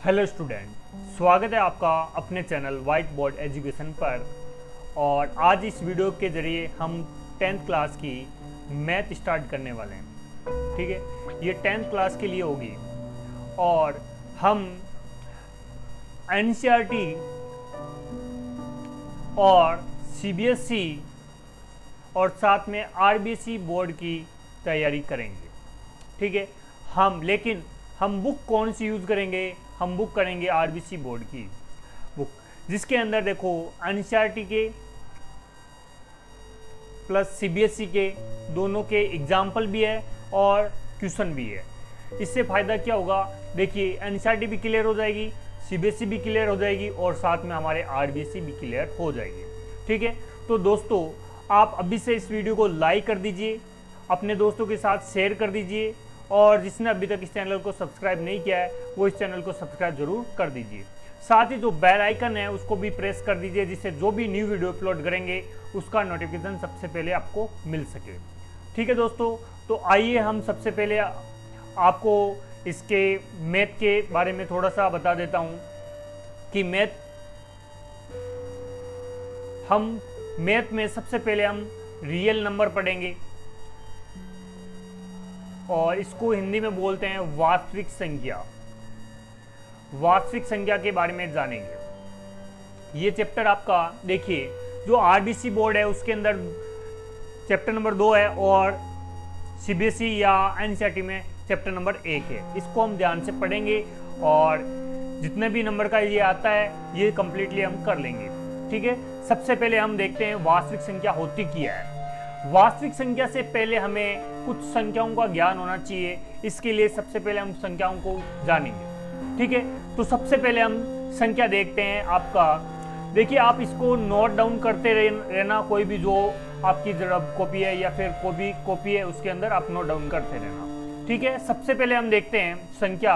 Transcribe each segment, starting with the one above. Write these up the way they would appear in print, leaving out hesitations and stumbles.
Hello student, स्वागत है आपका अपने चैनल व्हाइट बोर्ड एजुकेशन पर। और आज इस वीडियो के ज़रिए हम 10th क्लास की मैथ स्टार्ट करने वाले हैं। ठीक है, ये 10th क्लास के लिए होगी और हम एनसीईआरटी और सीबीएसई और साथ में आरबीएसई बोर्ड की तैयारी करेंगे। ठीक है, लेकिन हम बुक कौन सी यूज़ करेंगे? हम बुक करेंगे आरबीएसई बोर्ड की बुक, जिसके अंदर देखो एनसीईआरटी के प्लस सीबीएसई के दोनों के एग्जाम्पल भी है और क्वेश्चन भी है। इससे फ़ायदा क्या होगा? देखिए, एनसीईआरटी भी क्लियर हो जाएगी, सीबीएसई भी क्लियर हो जाएगी और साथ में हमारे आरबीएसई भी क्लियर हो जाएगी। ठीक है, तो दोस्तों आप अभी से इस वीडियो को लाइक कर दीजिए, अपने दोस्तों के साथ शेयर कर दीजिए और जिसने अभी तक इस चैनल को सब्सक्राइब नहीं किया है वो इस चैनल को सब्सक्राइब जरूर कर दीजिए। साथ ही जो बेल आइकन है उसको भी प्रेस कर दीजिए, जिससे जो भी न्यू वीडियो अपलोड करेंगे उसका नोटिफिकेशन सबसे पहले आपको मिल सके। ठीक है दोस्तों, तो आइए हम सबसे पहले आपको इसके मैथ के बारे में थोड़ा सा बता देता हूँ कि मैथ में सबसे पहले हम रियल नंबर पढ़ेंगे और इसको हिंदी में बोलते हैं वास्तविक संख्या। वास्तविक संख्या के बारे में जानेंगे। ये चैप्टर आपका देखिए, जो आरबीएसई बोर्ड है उसके अंदर चैप्टर नंबर 2 है और सीबीएसई या एनसीईआरटी में चैप्टर नंबर 1 है। इसको हम ध्यान से पढ़ेंगे और जितने भी नंबर का ये आता है ये कंप्लीटली हम कर लेंगे। ठीक है, सबसे पहले हम देखते हैं वास्तविक संख्या होती क्या है। वास्तविक संख्या से पहले हमें कुछ संख्याओं का ज्ञान होना चाहिए, इसके लिए सबसे पहले हम संख्याओं को जानेंगे। ठीक है, तो सबसे पहले हम संख्या देखते हैं आपका। देखिए, आप इसको नोट डाउन करते रहना, कोई भी जो आपकी कॉपी है या फिर कॉपी है उसके अंदर आप नोट डाउन करते रहना। ठीक है, सबसे पहले हम देखते हैं संख्या।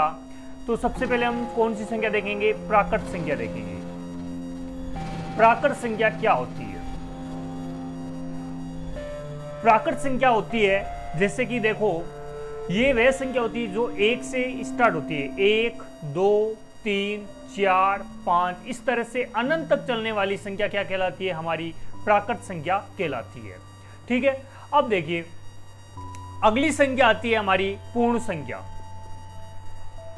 तो सबसे पहले हम कौन सी संख्या देखेंगे? प्राकृत संख्या देखेंगे। प्राकृत संख्या क्या होती है? प्राकृत संख्या होती है, जैसे कि देखो, ये वह संख्या होती है जो 1 से स्टार्ट होती है। 1, 2, 3, 4, 5 इस तरह से अनंत तक चलने वाली संख्या क्या कहलाती है? हमारी प्राकृत संख्या कहलाती है। ठीक है, अब देखिए अगली संख्या आती है हमारी पूर्ण संख्या।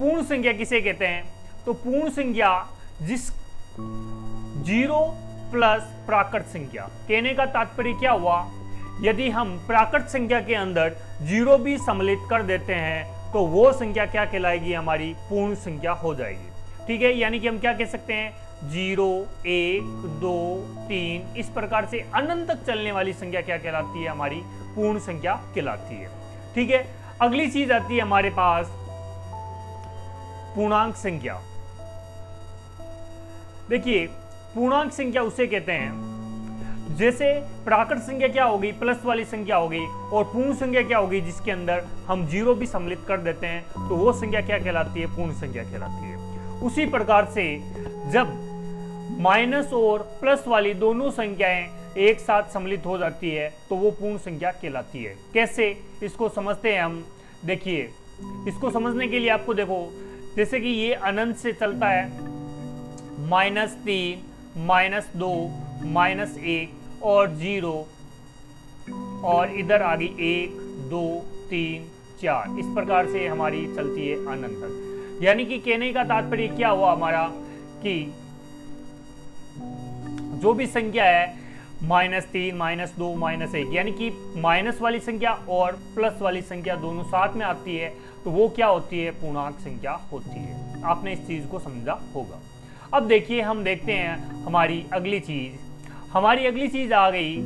पूर्ण संख्या किसे कहते हैं? तो पूर्ण संख्या जिस 0 प्लस प्राकृत संख्या, कहने का तात्पर्य क्या हुआ? यदि हम प्राकृत संख्या के अंदर 0 भी सम्मिलित कर देते हैं तो वो संख्या क्या कहलाएगी? हमारी पूर्ण संख्या हो जाएगी। ठीक है, यानी कि हम क्या कह सकते हैं? 0, 1, 2, 3 इस प्रकार से अनंत तक चलने वाली संख्या क्या कहलाती है? हमारी पूर्ण संख्या कहलाती है। ठीक है, अगली चीज आती है हमारे पास पूर्णांक संख्या। देखिए, पूर्णांक संख्या उसे कहते हैं, जैसे प्राकृत संख्या क्या होगी? प्लस वाली संख्या होगी, और पूर्ण संख्या क्या होगी? जिसके अंदर हम 0 भी सम्मिलित कर देते हैं तो वो संख्या क्या कहलाती है? पूर्ण संख्या कहलाती है। उसी प्रकार से जब माइनस और प्लस वाली दोनों संख्याएं एक साथ सम्मिलित हो जाती है तो वो पूर्ण संख्या कहलाती है। कैसे? इसको समझते हैं हम। देखिए, इसको समझने के लिए आपको देखो, जैसे कि ये अनंत से चलता है, -3, -2, -1 और 0 और इधर आ गई 1, 2, 3, 4 इस प्रकार से हमारी चलती है अनंत तक। यानी कि कहने का तात्पर्य क्या हुआ हमारा कि जो भी संख्या है -3, -2, -1 यानी कि माइनस वाली संख्या और प्लस वाली संख्या दोनों साथ में आती है तो वो क्या होती है? पूर्णांक संख्या होती है। आपने इस चीज को समझा होगा। अब देखिए, हम देखते हैं हमारी अगली चीज। हमारी अगली चीज आ गई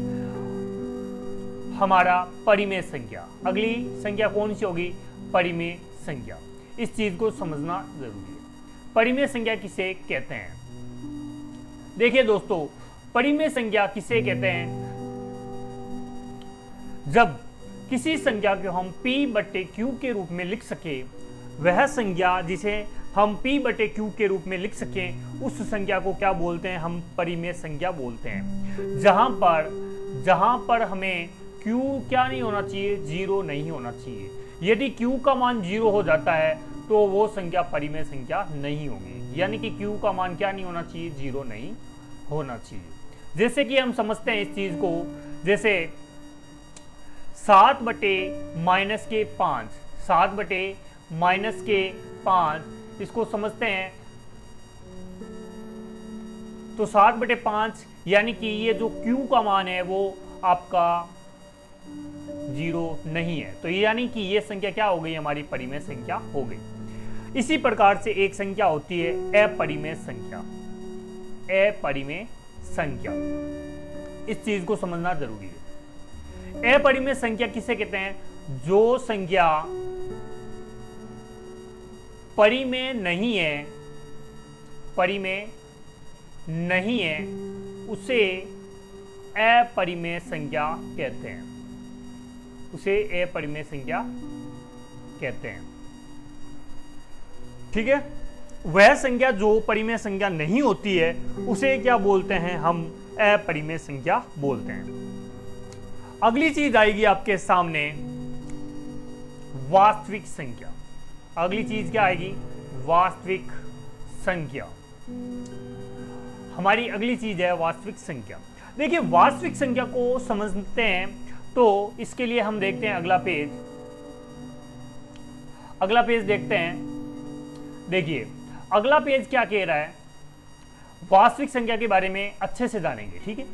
हमारा परिमेय संख्या। अगली संख्या कौन सी होगी? परिमेय संख्या। इस चीज को समझना जरूरी है। परिमेय संख्या किसे कहते हैं? देखिए दोस्तों, परिमेय संख्या किसे कहते हैं? जब किसी संख्या को हम p/q के रूप में लिख सके, वह संख्या जिसे हम p/q के रूप में लिख सकें उस संख्या को क्या बोलते हैं? हम परिमेय संख्या बोलते हैं। जहां पर हमें q क्या नहीं होना चाहिए? 0 नहीं होना चाहिए। यदि q का मान 0 हो जाता है तो वो संख्या परिमेय संख्या नहीं होगी, यानी कि q का मान क्या नहीं होना चाहिए, 0 नहीं होना चाहिए। जैसे कि हम समझते हैं इस चीज को, जैसे 7 बटे माइनस के 5, 7 बटे माइनस के 5 इसको समझते हैं तो 7 बटे 5 यानी कि ये जो q का मान है वो आपका 0 नहीं है, तो यानी कि ये संख्या क्या हो गई, हमारी परिमेय संख्या हो गई। इसी प्रकार से एक संख्या होती है अपरिमेय संख्या। अपरिमेय संख्या, इस चीज को समझना जरूरी है। अपरिमेय संख्या किसे कहते हैं, जो संख्या परिमेय नहीं है, परिमेय नहीं है उसे अपरिमेय संख्या कहते हैं, उसे अपरिमेय संख्या कहते हैं। ठीक है, वह संख्या जो परिमेय संख्या नहीं होती है उसे क्या बोलते हैं, हम अपरिमेय संख्या बोलते हैं। अगली चीज आएगी आपके सामने वास्तविक संख्या। अगली चीज क्या आएगी, वास्तविक संख्या। हमारी अगली चीज है वास्तविक संख्या। देखिए वास्तविक संख्या को समझते हैं तो इसके लिए हम देखते हैं अगला पेज। अगला पेज देखते हैं। देखिए अगला पेज क्या कह रहा है, वास्तविक संख्या के बारे में अच्छे से जानेंगे। ठीक है,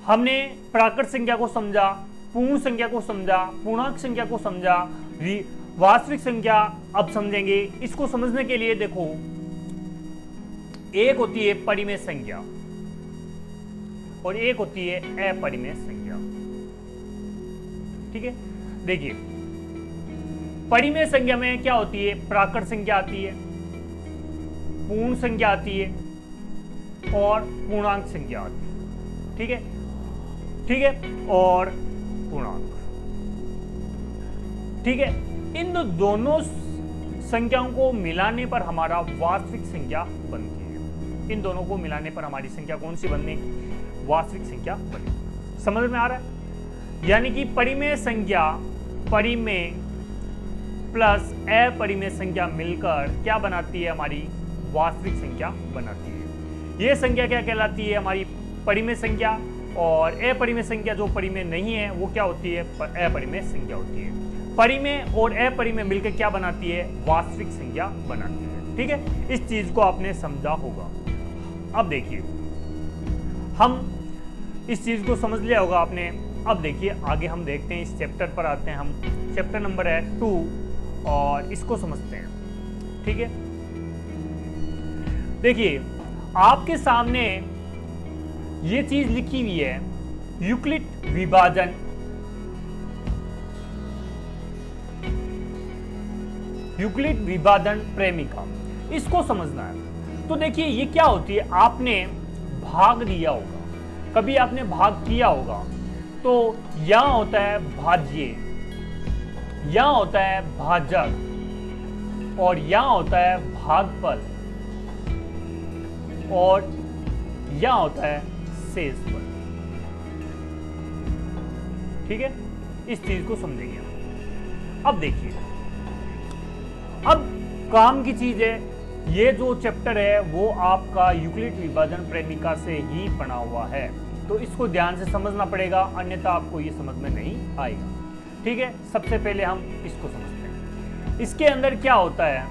हमने प्राकृत संख्या को समझा, पूर्ण संख्या को समझा, पूर्णांक संख्या को समझा, वास्तविक संख्या अब समझेंगे। इसको समझने के लिए देखो, एक होती है परिमेय संख्या और एक होती है अपरिमेय संख्या। ठीक है, देखिए परिमेय संख्या में क्या होती है, प्राकृत संख्या आती है, पूर्ण संख्या आती है और पूर्णांक संख्या आती है। ठीक है, ठीक है, और पूर्णांक। ठीक है, इन दोनों संख्याओं को मिलाने पर हमारा वास्तविक संख्या बनती है। इन दोनों को मिलाने पर हमारी संख्या कौन सी बनने की, वास्तविक संख्या बनेगी। समझ में आ रहा है, यानी कि परिमेय संख्या, परिमेय प्लस अपरिमेय संख्या मिलकर क्या बनाती है, हमारी वास्तविक संख्या बनाती है। यह संख्या क्या कहलाती है, हमारी परिमेय संख्या, और अपरिमेय संख्या जो परिमेय नहीं है वो क्या होती है, अपरिमेय संख्या होती है। परिमेय और अपरिमेय मिलकर क्या बनाती है, वास्तविक संख्या बनाती है। ठीक है, इस चीज को आपने समझा होगा। अब देखिए, हम इस चीज को समझ लिया होगा आपने। अब देखिए आगे हम देखते हैं, इस चैप्टर पर आते हैं हम। चैप्टर नंबर है 2 और इसको समझते हैं। ठीक है, देखिए आपके सामने ये चीज लिखी हुई है, यूक्लिड विभाजन। यूक्लिड विभाजन प्रेमिका, इसको समझना है। तो देखिए ये क्या होती है, आपने भाग दिया होगा, कभी आपने भाग किया होगा, तो यहां होता है भाज्य, यहां होता है भाजक और यहां होता है भागफल और यहां होता है शेषफल। ठीक है, इस चीज को समझेंगे हम। अब देखिए, अब काम की चीज है, ये जो चैप्टर है वो आपका यूक्लिड विभाजन प्रेमिका से ही बना हुआ है, तो इसको ध्यान से समझना पड़ेगा, अन्यथा आपको ये समझ में नहीं आएगा। ठीक है, सबसे पहले हम इसको समझते हैं। इसके अंदर क्या होता है,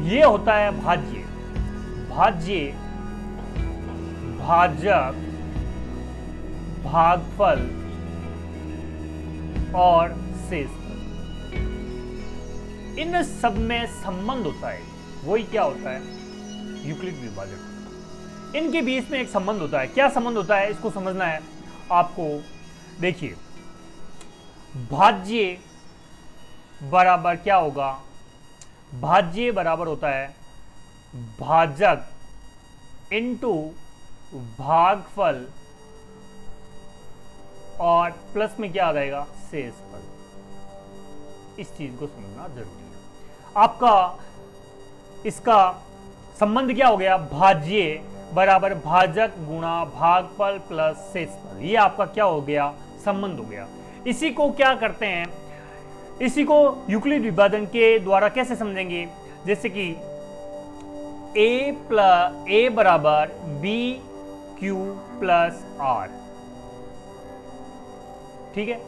ये होता है भाज्य, भाज्य, भाजक, भागफल और शेषफल। इन सब में संबंध होता है, वही क्या होता है, यूक्लिड विभाजन। इनके बीच में एक संबंध होता है। क्या संबंध होता है, इसको समझना है आपको। देखिए भाज्य बराबर क्या होगा, भाज्य बराबर होता है भाजक इनटू भागफल और प्लस में क्या आ जाएगा, शेषफल। इस चीज को समझना जरूरी है आपका। इसका संबंध क्या हो गया, भाज्य बराबर भाजक गुणा भागफल प्लस शेषफल। ये आपका क्या हो गया, संबंध हो गया। इसी को क्या करते हैं, इसी को यूक्लिड विभाजन के द्वारा कैसे समझेंगे, जैसे कि ए बराबर बी क्यू प्लस आर, ठीक है,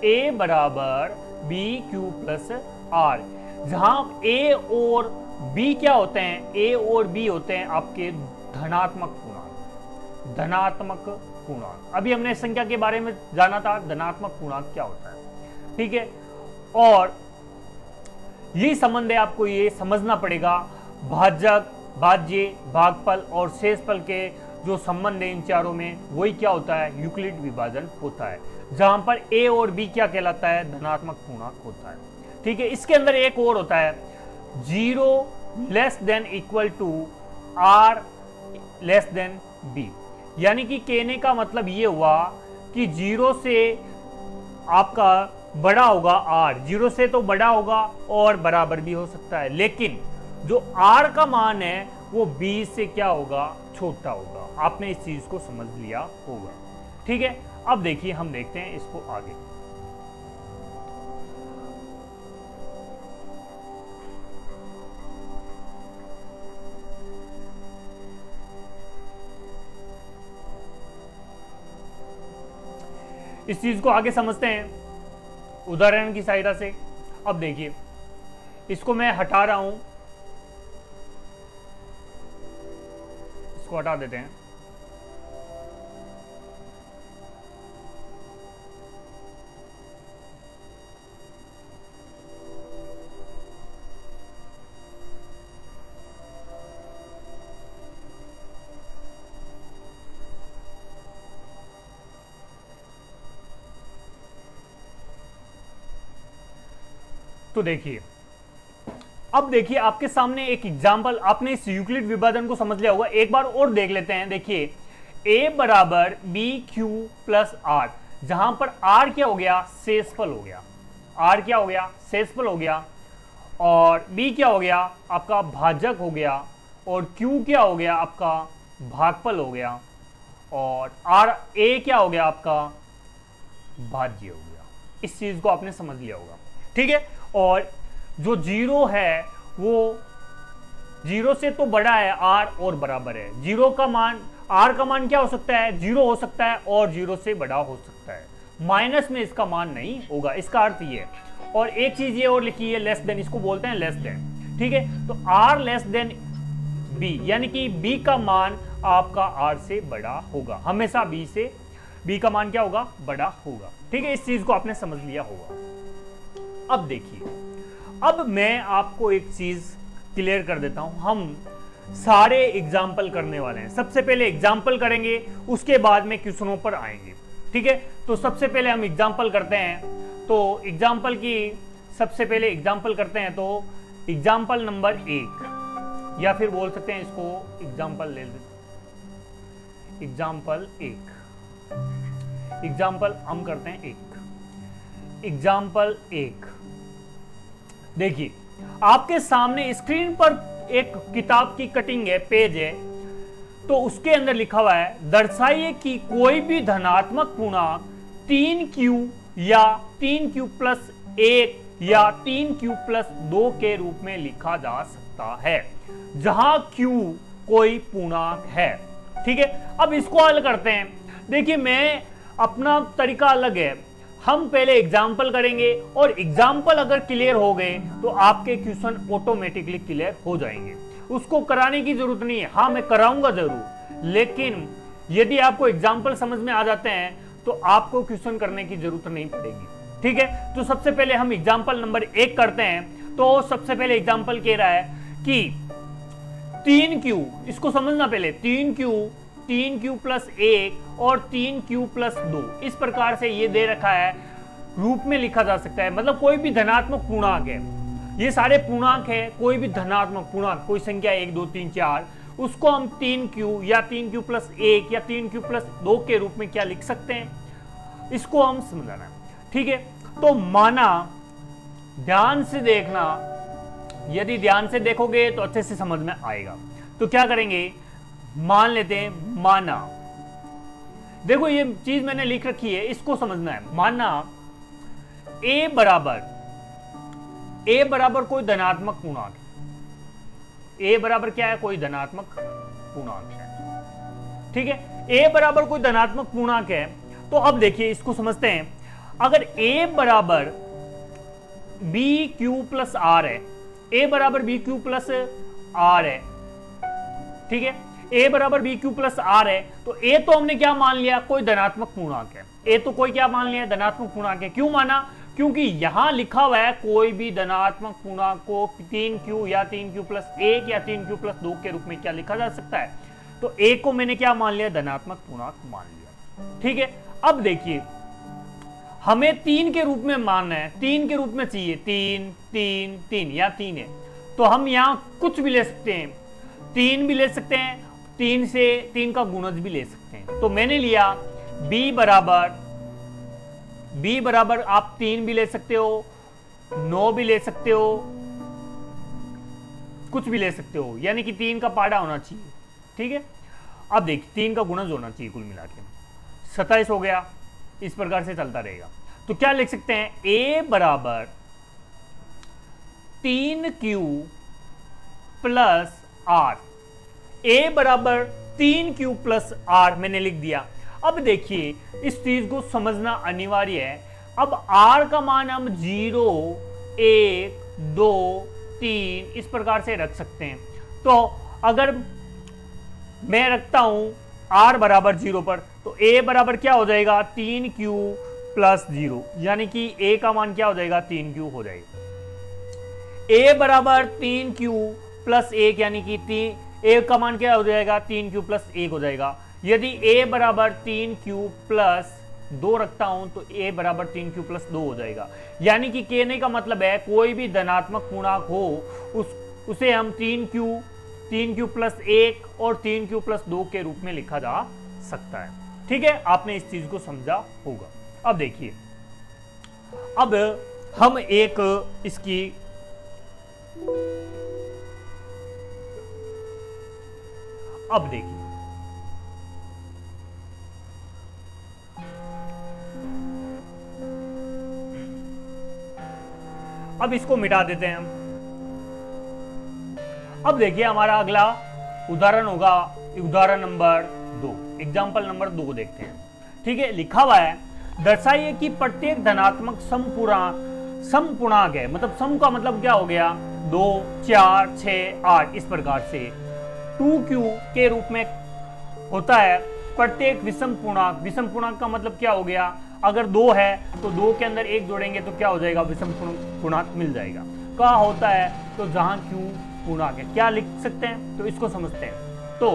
ए बराबर बी क्यू प्लस आर, जहां ए और बी क्या होते हैं, ए और बी होते हैं आपके धनात्मक पूर्णांक, धनात्मक पूर्णांक। अभी हमने संख्या के बारे में जाना था, धनात्मक पूर्णांक क्या होता है, ठीक है। और यही संबंध है, आपको ये समझना पड़ेगा, भाजक, भाज्य, भागफल और शेषफल के जो संबंध है इन चारों में, वही क्या होता है, यूक्लिड विभाजन होता है, जहां पर ए और बी क्या कहलाता है, धनात्मक पूर्णांक होता है, ठीक है। इसके अंदर एक और होता है, 0 less than equal to R less than B, यानी कि कहने का मतलब ये हुआ कि 0 से आपका बड़ा होगा आर, 0 से तो बड़ा होगा और बराबर भी हो सकता है, लेकिन जो आर का मान है वो बी से क्या होगा, छोटा होगा। आपने इस चीज को समझ लिया होगा, ठीक है। अब देखिए, हम देखते हैं इसको आगे। इस चीज को आगे समझते हैं उदाहरण की सहायता से। अब देखिए, इसको मैं हटा रहा हूं, इसको हटा देते हैं। तो देखिए, अब देखिए आपके सामने एक एग्जाम्पल, आपने इस यूक्लिड विभाजन को समझ लिया होगा, एक बार और देख लेते हैं। देखिए, a बराबर बी क्यू प्लस आर, जहां पर r क्या हो गया, शेषफल हो गया, r क्या हो गया, शेषफल हो गया, और b क्या हो गया, आपका भाजक हो गया, और q क्या हो गया, आपका भागफल हो गया, और a क्या हो गया, आपका भाज्य हो गया। इस चीज को आपने समझ लिया होगा, ठीक है। और जो 0 है वो 0 से तो बड़ा है r और बराबर है, 0 का मान, r का मान क्या हो सकता है, 0 हो सकता है और 0 से बड़ा हो सकता है, माइनस में इसका मान नहीं होगा, इसका अर्थ ये है। और एक चीज ये और लिखी है, लेस देन, इसको बोलते हैं लेस देन, ठीक है। तो r लेस देन b, यानी कि b का मान आपका r से बड़ा होगा, हमेशा b का मान क्या होगा, बड़ा होगा, ठीक है। इस चीज को आपने समझ लिया होगा। अब देखिए, अब मैं आपको एक चीज क्लियर कर देता हूं, हम सारे एग्जाम्पल करने वाले हैं। सबसे पहले एग्जाम्पल करेंगे, उसके बाद में क्वेश्चनों पर आएंगे, ठीक है। तो सबसे पहले हम एग्जाम्पल करते हैं। तो एग्जाम्पल की सबसे पहले एग्जाम्पल करते हैं, तो एग्जाम्पल नंबर 1, या फिर बोल सकते हैं इसको एग्जाम्पल ले लेते, एग्जाम्पल 1, एग्जाम्पल हम करते हैं 1, एग्जाम्पल 1। देखिए, आपके सामने स्क्रीन पर एक किताब की कटिंग है, पेज है, तो उसके अंदर लिखा हुआ है, दर्शाइए कि कोई भी धनात्मक पूर्णांक 3q या 3q प्लस 1 या 3q प्लस 2 के रूप में लिखा जा सकता है, जहां q कोई पूर्णांक है, ठीक है। अब इसको हल करते हैं। देखिए, मैं अपना तरीका अलग है, हम पहले एग्जाम्पल करेंगे, और एग्जाम्पल अगर क्लियर हो गए तो आपके क्वेश्चन ऑटोमेटिकली क्लियर हो जाएंगे, उसको कराने की जरूरत नहीं है। हाँ, मैं कराऊंगा जरूर, लेकिन यदि आपको एग्जाम्पल समझ में आ जाते हैं तो आपको क्वेश्चन करने की जरूरत नहीं पड़ेगी, ठीक है। तो सबसे पहले हम एग्जाम्पल नंबर 1 करते हैं। तो सबसे पहले एग्जाम्पल कह रहा है कि 3q, इसको समझना पहले, 3q प्लस 1 और 3q प्लस 2, इस प्रकार से ये दे रखा है, रूप में लिखा जा सकता है। मतलब कोई भी धनात्मक पूर्णांक है, ये सारे पूर्णांक है, कोई भी धनात्मक पूर्णांक, कोई संख्या 1 2 3 4, उसको हम 3q या 3q प्लस 1 या 3q प्लस 2 के रूप में क्या लिख सकते हैं, इसको हम समझना है, ठीक है। तो माना, ध्यान से देखना, यदि ध्यान से देखोगे तो अच्छे से समझ में आएगा। तो क्या करेंगे, मान लेते हैं, माना, देखो ये चीज मैंने लिख रखी है, इसको समझना है। माना a बराबर ए बराबर कोई धनात्मक पूर्णांक है। ए बराबर क्या है? कोई धनात्मक पूर्णांक है। ठीक है, ए बराबर कोई धनात्मक पूर्णांक है। तो अब देखिए इसको समझते हैं। अगर ए बराबर बी क्यू प्लस आर है, ए बराबर बी क्यू प्लस आर है, ठीक है, ए बराबर बी क्यू प्लस आर है, तो ए तो हमने क्या मान लिया? कोई धनात्मक पूर्णांक है। ए तो कोई क्या मान लिया? धनात्मक पूर्णांक है। क्यों माना? क्योंकि यहां लिखा हुआ है कोई भी धनात्मक पूर्णांक को 3q या 3q प्लस 1 या 3q प्लस 2 के रूप में क्या लिखा जा सकता है? तो ए को मैंने क्या मान लिया? धनात्मक पूर्णांक मान लिया। ठीक है, अब देखिए हमें 3 के रूप में मानना है, 3 के रूप में चाहिए, 3 3 3 या 3 है, तो हम यहां कुछ भी ले सकते हैं, 3 भी ले सकते हैं, 3 से 3 का गुणज भी ले सकते हैं। तो मैंने लिया b बराबर आप 3 भी ले सकते हो, 9 भी ले सकते हो, कुछ भी ले सकते हो, यानी कि 3 का पाड़ा होना चाहिए। ठीक है, अब देखिए 3 का गुणज होना चाहिए कुल मिला के, 27 हो गया। इस प्रकार से चलता रहेगा। तो क्या लिख सकते हैं? a बराबर 3q प्लस आर, ए बराबर 3q प्लस आर मैंने लिख दिया। अब देखिए इस चीज को समझना अनिवार्य है। अब आर का मान हम 0 1 2 3 इस प्रकार से रख सकते हैं। तो अगर मैं रखता हूं आर बराबर 0 पर, तो ए बराबर क्या हो जाएगा? 3q प्लस 0, यानी कि ए का मान क्या हो जाएगा? 3q हो जाएगा। ए बराबर 3q प्लस 1, यानी कि ए का मान क्या हो जाएगा? 3q प्लस 1 हो जाएगा। यदि ए बराबर 3q प्लस 2 रखता हूं तो ए बराबर 3q प्लस 2 हो जाएगा। यानी कि कहने का मतलब है कोई भी धनात्मक पूर्णांक हो उसे हम 3q प्लस 1 और 3q प्लस 2 के रूप में लिखा जा सकता है। ठीक है, आपने इस चीज को समझा होगा। अब देखिए, अब हम एक इसकी अब देखिए अब इसको मिटा देते हैं हम। अब देखिए हमारा अगला उदाहरण होगा उदाहरण नंबर 2, एग्जाम्पल नंबर 2 देखते हैं। ठीक है, लिखा हुआ है दर्शाइए कि प्रत्येक धनात्मक समपूर्णांक है। मतलब सम का मतलब क्या हो गया? 2 4 6 8 इस प्रकार से 2q के रूप में होता है प्रत्येक विषम पूर्णांक। विषम पूर्णांक का मतलब क्या हो गया? अगर 2 है तो 2 के अंदर 1 जोड़ेंगे तो क्या हो जाएगा? विषम पूर्णांक मिल जाएगा। कहाँ होता है? तो जहां q पूर्णांक है। क्या लिख सकते हैं? तो इसको समझते हैं। तो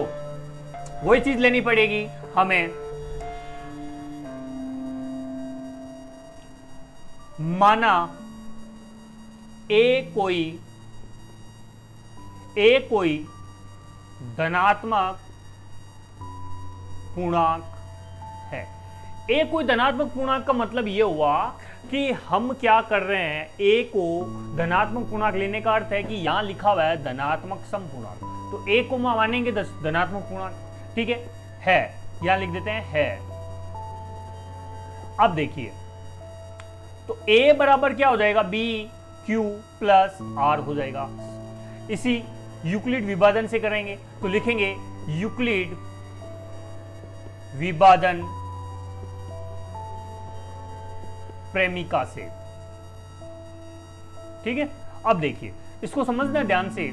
वही चीज लेनी पड़ेगी हमें। माना ए कोई धनात्मक पूर्णांक है। ए कोई धनात्मक पूर्णांक का मतलब यह हुआ कि हम क्या कर रहे हैं? ए को धनात्मक पूर्णांक लेने का अर्थ है कि यहां लिखा हुआ है धनात्मक समपूर्णांक, तो ए को मानेंगे धनात्मक पूर्णांक। ठीक है, यहां लिख देते हैं है। अब देखिए तो a बराबर क्या हो जाएगा? b q प्लस r हो जाएगा। इसी यूक्लिड विभाजन से करेंगे तो लिखेंगे यूक्लिड विभाजन प्रेमिका से। ठीक है, अब देखिए इसको समझना ध्यान से।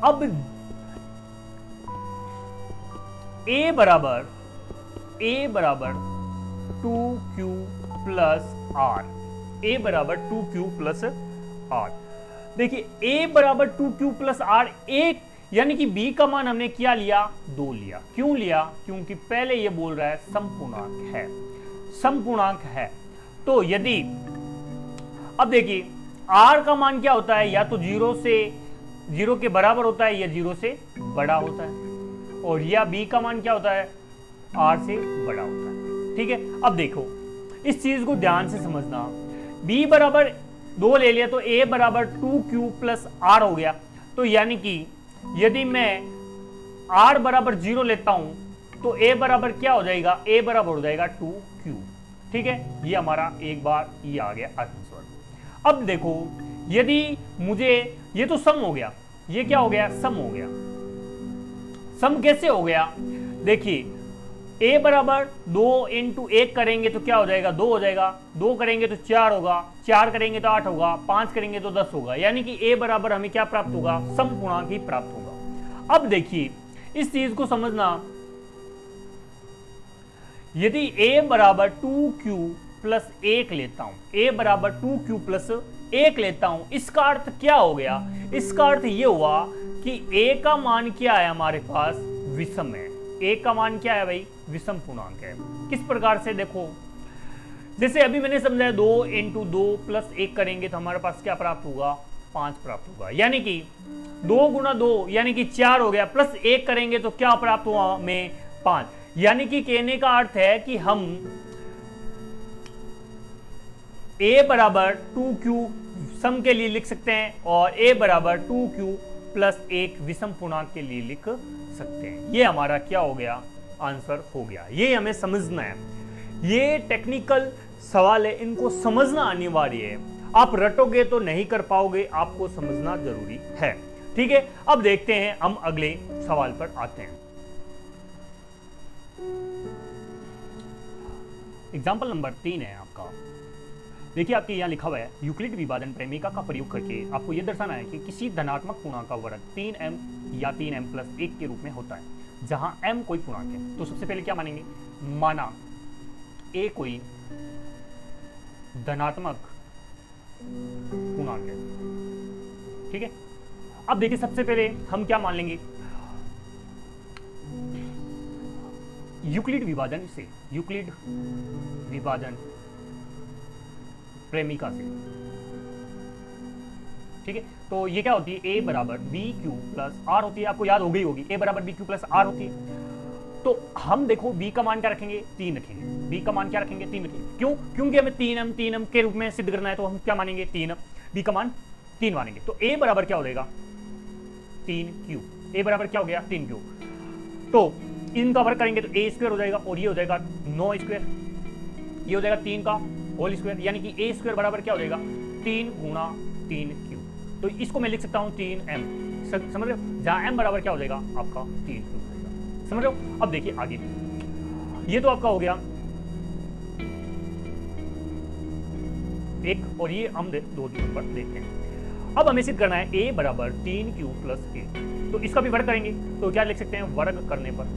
अब a बराबर 2q प्लस r, a बराबर 2q प्लस r। देखिए a बराबर 2q प्लस r, एक यानी कि b का मान हमने क्या लिया? 2 लिया। क्यों लिया? क्योंकि पहले ये बोल रहा है समपूर्णांक है, समपूर्णांक है। तो यदि अब देखिए r का मान क्या होता है? या तो 0 के बराबर होता है या 0 से बड़ा होता है, और या b का मान क्या होता है? r से बड़ा होता है। ठीक है, अब देखो इस चीज को ध्यान से समझना। b बराबर 2 ले लिया तो a बराबर 2q प्लस r हो गया। तो यानी कि यदि मैं r बराबर 0 लेता हूं तो a बराबर क्या हो जाएगा? a बराबर हो जाएगा 2q। ठीक है, ये हमारा एक बार ये आ गया आत्मस्वरूप। अब देखो यदि मुझे, ये तो सम हो गया, ये क्या हो गया, सम हो गया। सम कैसे हो गया, देखिए a बराबर 2 इंटू 1 करेंगे तो क्या हो जाएगा, 2 हो जाएगा, 2 करेंगे तो 4 होगा, 4 करेंगे तो 8 होगा, 5 करेंगे तो 10 होगा, यानी कि a बराबर हमें क्या प्राप्त होगा, सम पूर्णांक ही प्राप्त होगा। अब देखिए इस चीज को समझना, यदि a बराबर 2q प्लस 1 लेता हूं, a बराबर 2q प्लस 1 लेता हूं, इसका अर्थ क्या हो गया, इसका अर्थ ये हुआ कि a का मान क्या है हमारे पास, विषम है। a का मान क्या है भाई, विषम पूर्णांक है। किस प्रकार से, देखो जैसे अभी मैंने समझाया 2 इंटू 2 प्लस 1 करेंगे तो हमारे पास क्या प्राप्त होगा, 5 प्राप्त होगा, यानी कि 2 गुना 2 यानी कि 4 हो गया, प्लस 1 करेंगे तो क्या प्राप्त हुआ हमें, 5। यानी कि कहने का अर्थ है कि हम a बराबर 2q सम के लिए लिख सकते हैं और a बराबर 2q प्लस 1 विषम पूर्णांक के लिए लिख सकते हैं। ये हमारा क्या हो गया, आंसर हो गया। ये हमें समझना है, ये टेक्निकल सवाल है, इनको समझना अनिवार्य है। आप रटोगे तो नहीं कर पाओगे, आपको समझना जरूरी है। ठीक है, अब देखते हैं हम अगले सवाल पर आते हैं। एग्जाम्पल नंबर 3 है आपका। देखिए आपके यहाँ लिखा हुआ है, यूक्लिड विभाजन प्रेमिका का प्रयोग करके आपको यह दर्शाना है कि किसी धनात्मक पूर्णांक का वर्ग 3m या 3m प्लस 1 के रूप में होता है जहां m कोई पूर्णांक है। तो सबसे पहले क्या मानेंगे, माना a कोई धनात्मक पूर्णांक है। ठीक है, अब देखिए सबसे पहले हम क्या मान लेंगे, यूक्लिड विभाजन से, यूक्लिड विभाजन प्रेमिका से। ठीक है, तो ये क्या होती है, a बराबर बी क्यू प्लस आर होती है, आपको याद हो गई होगी, a बराबर बी क्यू प्लस आर होती है। तो हम देखो b का मान क्या रखेंगे, 3 रखेंगे, b का मान क्या रखेंगे, 3 रखेंगे। क्यों, क्योंकि हमें 3m के रूप में सिद्ध करना है, तो हम क्या मानेंगे, 3m, b का मान 3 मानेंगे। तो a बराबर क्या हो जाएगा, 3q, a बराबर क्या हो गया, 3q। तो इनका वर्ग करेंगे तो a स्क्वायर हो जाएगा और ये हो जाएगा 9 स्क्वायर, ये हो जाएगा 3 का होल स्क्वायर, यानी कि a स्क्वायर बराबर क्या हो जाएगा, 3 गुना 3q। तो इसको मैं लिख सकता हूं 3m, समझ रहे हो, जहां m बराबर क्या हो जाएगा आपका 3q हो जाएगा, समझ रहे हो। अब देखिए आगे, ये तो आपका हो गया एक, और ये हम 2 नंबर देखते हैं। अब हमें सिद्ध करना है a बराबर 3q प्लस 1, तो इसका भी वर्ग करेंगे तो क्या लिख सकते हैं, वर्ग करने पर,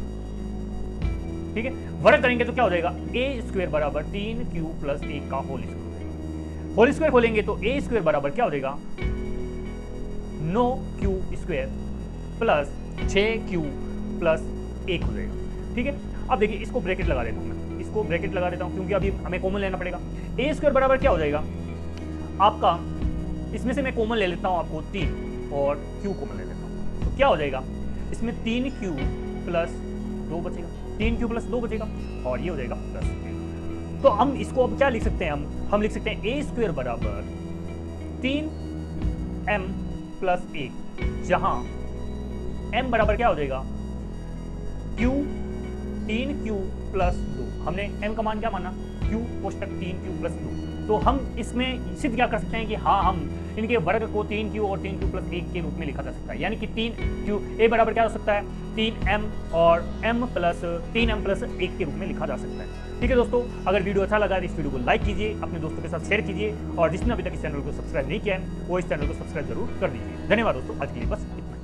ठीक है, वर्ग करेंगे तो क्या हो जाएगा, a स्क्वायर बराबर 3q प्लस 1 का होल स्क्वायर, होल स्क्वायर खोलेंगे तो a स्क्वायर बराबर क्या हो जाएगा, 9q square plus 6q plus 1 हो जाएगा। ठीक है, अब देखिए इसको ब्रैकेट लगा देता हूं मैं, इसको ब्रैकेट लगा देता हूं क्योंकि अभी हमें कॉमन लेना पड़ेगा। a स्क्वायर बराबर क्या हो जाएगा आपका, इसमें से मैं कॉमन ले लेता हूं आपको 3 और q कॉमन ले लेता हूं, तो क्या हो जाएगा, इसमें 3q प्लस 2 बचेगा, 3q प्लस 2 बचेगा और ये हो जाएगा प्लस 1। तो हम इसको अब क्या लिख सकते हैं, हम लिख सकते हैं a स्क्वायर बराबर 3m प्लस 1, जहां m बराबर क्या हो जाएगा, q 3q प्लस 2, हमने m का मान क्या माना, q कोष्टक 3q प्लस 2। तो हम इसमें सिद्ध क्या कर सकते हैं कि हाँ, हम इनके वर्ग को 3q और 3q प्लस 1 के रूप में लिखा जा सकता है, यानी कि 3q a बराबर क्या हो सकता है, 3m और m प्लस 3m प्लस 1 के रूप में लिखा जा सकता है। ठीक है दोस्तों, अगर वीडियो अच्छा लगा तो इस वीडियो को लाइक कीजिए, अपने दोस्तों के साथ शेयर कीजिए और जिसने अभी तक इस चैनल को सब्सक्राइब नहीं किया है वो इस चैनल को सब्सक्राइब जरूर कर दीजिए। धन्यवाद दोस्तों, आज के लिए बस इतना।